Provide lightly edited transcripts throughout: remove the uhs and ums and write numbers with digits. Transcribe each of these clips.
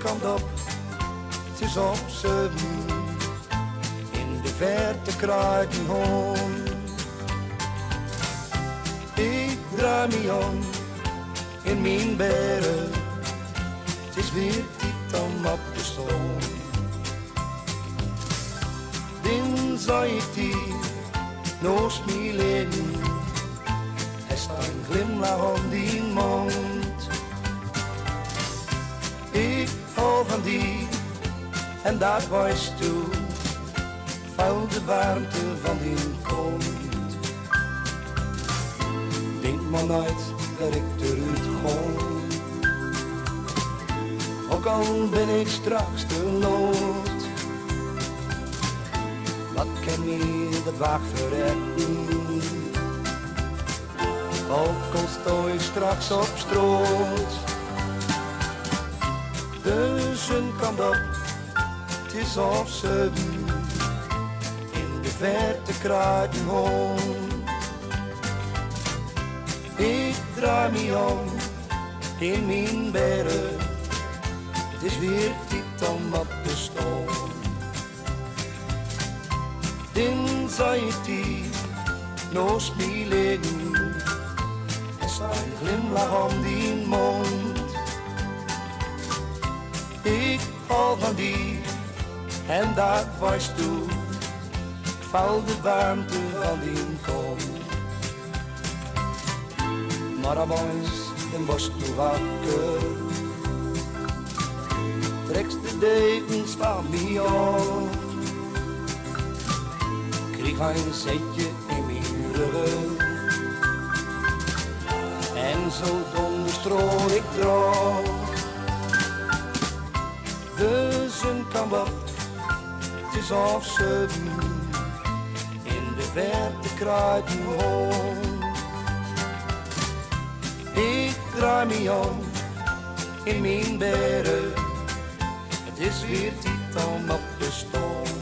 komt op, het is op z'n. In de verte kraait een hoorn. Ik draai me om in mijn beren. Het is weer tijd om op te staan. Dan zou ik die naast mij liggen. Er staat een glimlach om die mond. Ik hou van die en dat was toe. Vuil de warmte van die kont. Denk maar nooit dat ik eruit ga. Ook al ben ik straks te lood. Wat kan mij dat waag verrekken? Ook al sta ik straks op stroot. De zon komt op, het is op z'n. In de verte kraait een hoorn. Ik draai me om in mijn beren. Het is weer tijd om op te staan. Dan zou ik die naast mij liggen. Er staat een glimlach om die mond. Ik hou van die en dat was toe. Ik val de warmte van die kont. Maar dan was toen wakker. Trekt de dekens van mij af. Kreeg een zetje in mijn rug. En zo donderstroom ik droog. De zon kwam op, het is op z'n. In de verte kraait een hoorn. Ik draai me om in mijn beren. Het is weer tijd om op te staan.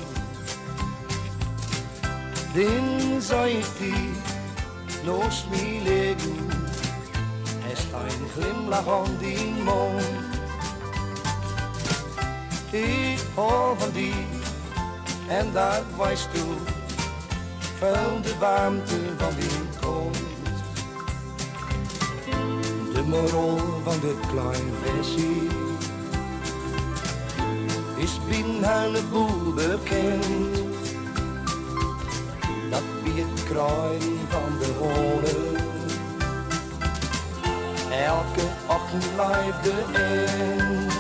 Dan zou ik die naast mij liggen. Er staat een glimlach om die mond. Ik hou van die en dat was toe. Vuil de warmte van die kont. De moral van dit klein versie is binnen een heleboel bekend. Dat wie het kruien van de horen. Elke ochtend blijft de end.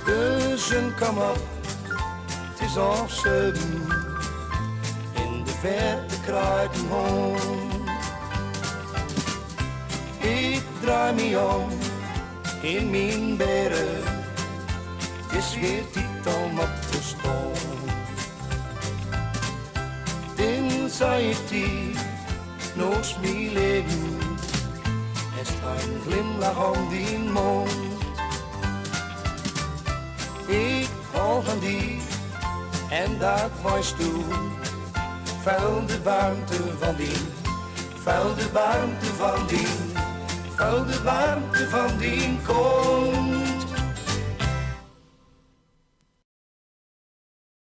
De zon kwam op, het is op z'n. In de verte kraait een hoorn. Ik draai me om in mijn beren. Het is weer tijd om op te staan. Dan zou ik die naast mij liggen. Er staat een glimlach om die mond. Ik hou van die en dat was toen. Vuil de warmte van die, vuil de warmte van die, vuil de warmte van die kont.